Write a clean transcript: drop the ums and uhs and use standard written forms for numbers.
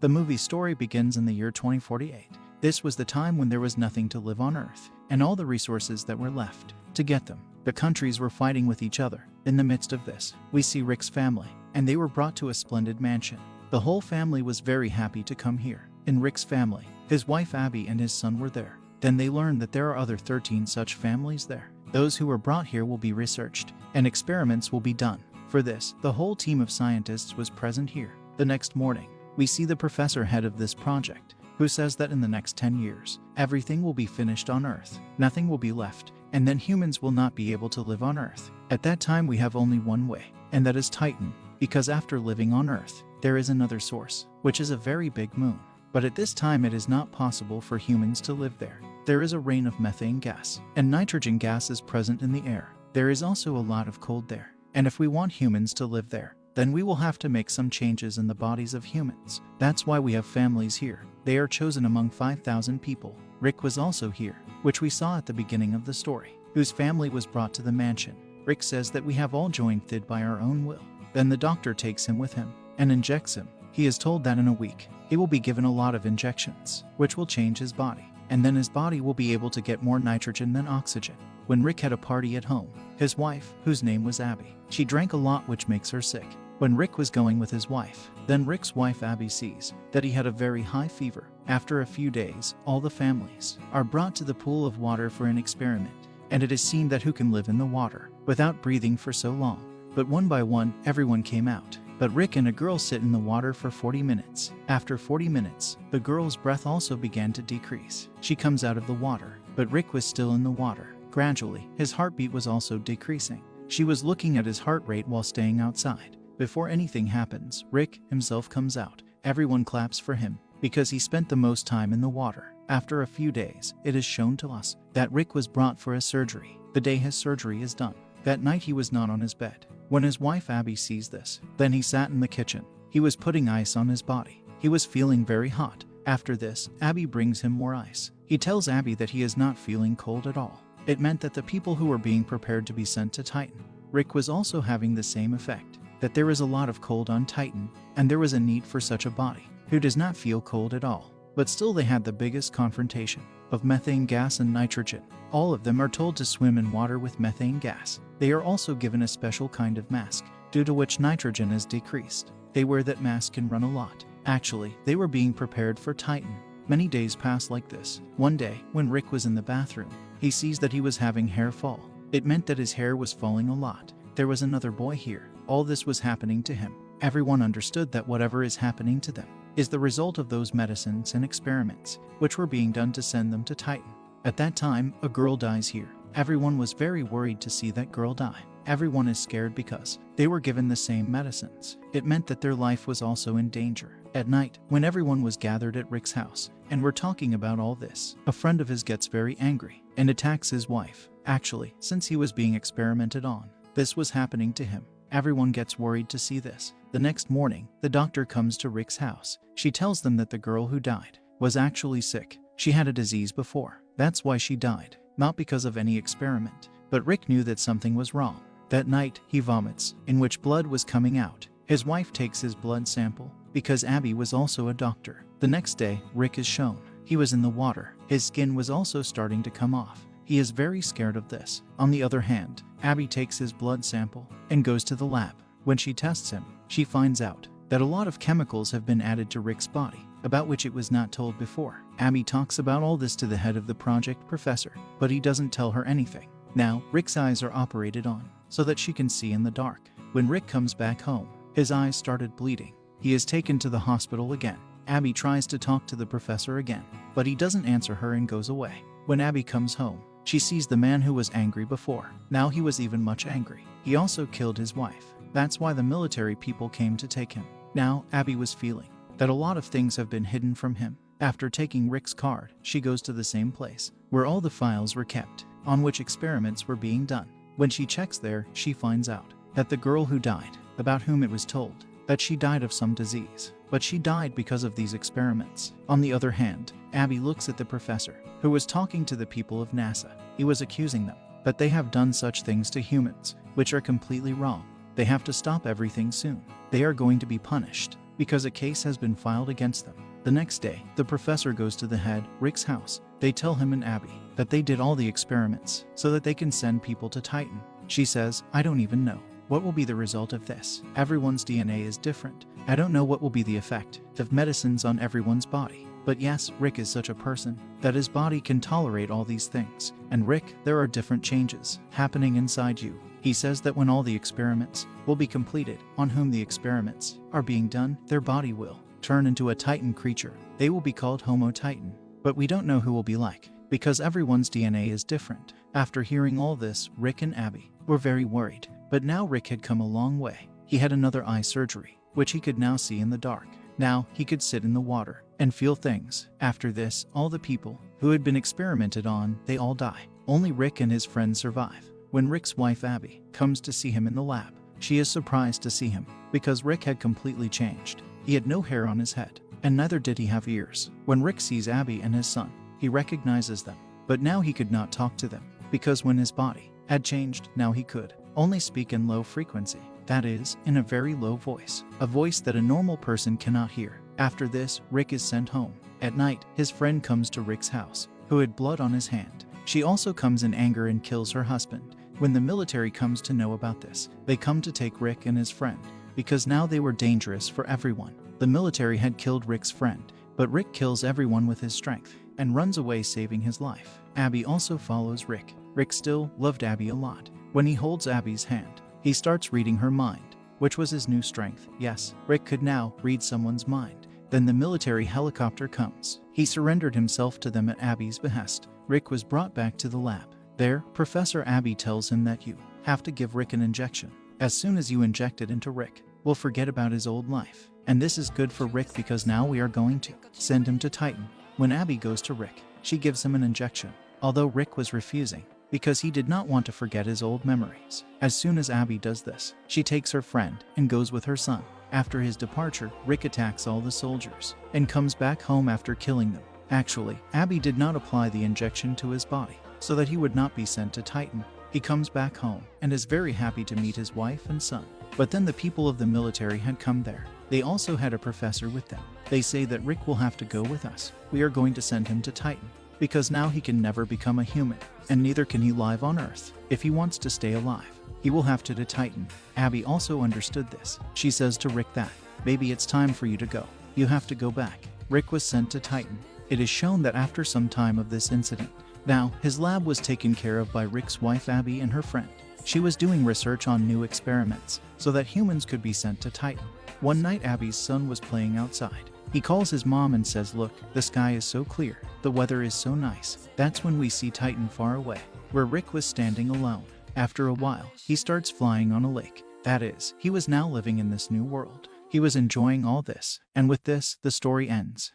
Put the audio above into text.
The movie story begins in the year 2048. This was the time when there was nothing to live on Earth, and all the resources that were left. To get them, the countries were fighting with each other. In the midst of this, we see Rick's family, and they were brought to a splendid mansion. The whole family was very happy to come here. In Rick's family, his wife Abby and his son were there. Then they learned that there are other 13 such families there. Those who were brought here will be researched, and experiments will be done. For this, the whole team of scientists was present here. The next morning, we see the professor head of this project, who says that in the next 10 years, everything will be finished on Earth. Nothing will be left, and then humans will not be able to live on Earth. At that time we have only one way, and that is Titan, because after living on Earth, there is another source, which is a very big moon. But at this time it is not possible for humans to live there. There is a rain of methane gas, and nitrogen gas is present in the air. There is also a lot of cold there, and if we want humans to live there, then we will have to make some changes in the bodies of humans. That's why we have families here. They are chosen among 5,000 people. Rick was also here, which we saw at the beginning of the story, whose family was brought to the mansion. Rick says that we have all joined THID by our own will. Then the doctor takes him with him and injects him. He is told that in a week, he will be given a lot of injections, which will change his body, and then his body will be able to get more nitrogen than oxygen. When Rick had a party at home, his wife, whose name was Abby, she drank a lot, which makes her sick. When Rick was going with his wife, then Rick's wife Abby sees that he had a very high fever. After a few days, all the families are brought to the pool of water for an experiment, and it is seen that who can live in the water without breathing for so long. But one by one, everyone came out. But Rick and a girl sit in the water for 40 minutes. After 40 minutes, the girl's breath also began to decrease. She comes out of the water, but Rick was still in the water. Gradually, his heartbeat was also decreasing. She was looking at his heart rate while staying outside. Before anything happens, Rick himself comes out. Everyone claps for him, because he spent the most time in the water. After a few days, it is shown to us that Rick was brought for a surgery. The day his surgery is done, that night he was not on his bed. When his wife Abby sees this, then he sat in the kitchen. He was putting ice on his body. He was feeling very hot. After this, Abby brings him more ice. He tells Abby that he is not feeling cold at all. It meant that the people who were being prepared to be sent to Titan, Rick was also having the same effect, that there is a lot of cold on Titan, and there was a need for such a body who does not feel cold at all. But still they had the biggest confrontation of methane gas and nitrogen. All of them are told to swim in water with methane gas. They are also given a special kind of mask, due to which nitrogen is decreased. They wear that mask and run a lot. Actually, they were being prepared for Titan. Many days passed like this. One day, when Rick was in the bathroom, he sees that he was having hair fall. It meant that his hair was falling a lot. There was another boy here. All this was happening to him. Everyone understood that whatever is happening to them is the result of those medicines and experiments which were being done to send them to Titan. At that time, a girl dies here. Everyone was very worried to see that girl die. Everyone is scared because they were given the same medicines. It meant that their life was also in danger. At night, when everyone was gathered at Rick's house and were talking about all this, a friend of his gets very angry and attacks his wife. Actually, since he was being experimented on, this was happening to him. Everyone gets worried to see this. The next morning, the doctor comes to Rick's house. She tells them that the girl who died was actually sick. She had a disease before. That's why she died, not because of any experiment. But Rick knew that something was wrong. That night, he vomits, in which blood was coming out. His wife takes his blood sample, because Abby was also a doctor. The next day, Rick is shown. He was in the water. His skin was also starting to come off. He is very scared of this. On the other hand, Abby takes his blood sample and goes to the lab. When she tests him, she finds out that a lot of chemicals have been added to Rick's body, about which it was not told before. Abby talks about all this to the head of the project, professor, but he doesn't tell her anything. Now, Rick's eyes are operated on, so that she can see in the dark. When Rick comes back home, his eyes started bleeding. He is taken to the hospital again. Abby tries to talk to the professor again, but he doesn't answer her and goes away. When Abby comes home, she sees the man who was angry before. Now he was even much angry. He also killed his wife. That's why the military people came to take him. Now, Abby was feeling that a lot of things have been hidden from him. After taking Rick's card, she goes to the same place where all the files were kept, on which experiments were being done. When she checks there, she finds out that the girl who died, about whom it was told that she died of some disease, but she died because of these experiments. On the other hand, Abby looks at the professor, who was talking to the people of NASA. He was accusing them, but they have done such things to humans, which are completely wrong. They have to stop everything soon. They are going to be punished. because a case has been filed against them. The next day, the professor goes to the head, Rick's house. They tell him and Abby that they did all the experiments so that they can send people to Titan. She says, I don't even know what will be the result of this. Everyone's DNA is different. I don't know what will be the effect of medicines on everyone's body. But yes, Rick is such a person that his body can tolerate all these things. And Rick, there are different changes happening inside you. He says that when all the experiments will be completed on whom the experiments are being done, their body will turn into a Titan creature. They will be called Homo Titan. But we don't know who will be like, because everyone's DNA is different. After hearing all this, Rick and Abby were very worried. But now Rick had come a long way. He had another eye surgery, which he could now see in the dark. Now he could sit in the water and feel things. After this, all the people who had been experimented on, they all die. Only Rick and his friends survive. When Rick's wife Abby comes to see him in the lab, she is surprised to see him because Rick had completely changed. He had no hair on his head, and neither did he have ears. When Rick sees Abby and his son, he recognizes them. But now he could not talk to them, because when his body had changed, now he could only speak in low frequency. That is, in a very low voice. A voice that a normal person cannot hear. After this, Rick is sent home. At night, his friend comes to Rick's house, who had blood on his hand. She also comes in anger and kills her husband. When the military comes to know about this, they come to take Rick and his friend, because now they were dangerous for everyone. The military had killed Rick's friend, but Rick kills everyone with his strength and runs away, saving his life. Abby also follows Rick. Rick still loved Abby a lot. When he holds Abby's hand, he starts reading her mind, which was his new strength. Yes, Rick could now read someone's mind. Then the military helicopter comes. He surrendered himself to them at Abby's behest. Rick was brought back to the lab. There, Professor Abby tells him that you have to give Rick an injection. As soon as you inject it into Rick, we'll forget about his old life. And this is good for Rick because now we are going to send him to Titan. When Abby goes to Rick, she gives him an injection, although Rick was refusing because he did not want to forget his old memories. As soon as Abby does this, she takes her friend and goes with her son. After his departure, Rick attacks all the soldiers and comes back home after killing them. Actually, Abby did not apply the injection to his body so that he would not be sent to Titan. He comes back home and is very happy to meet his wife and son. But then the people of the military had come there. They also had a professor with them. They say that Rick will have to go with us. We are going to send him to Titan, because now he can never become a human, and neither can he live on Earth. If he wants to stay alive, he will have to Titan. Abby also understood this. She says to Rick that, "Baby, it's time for you to go. You have to go back." Rick was sent to Titan. It is shown that after some time of this incident, now his lab was taken care of by Rick's wife Abby and her friend. She was doing research on new experiments so that humans could be sent to Titan. One night Abby's son was playing outside. He calls his mom and says, "Look, the sky is so clear. The weather is so nice." That's when we see Titan far away, where Rick was standing alone. After a while, he starts flying on a lake. That is, he was now living in this new world. He was enjoying all this, and with this, the story ends.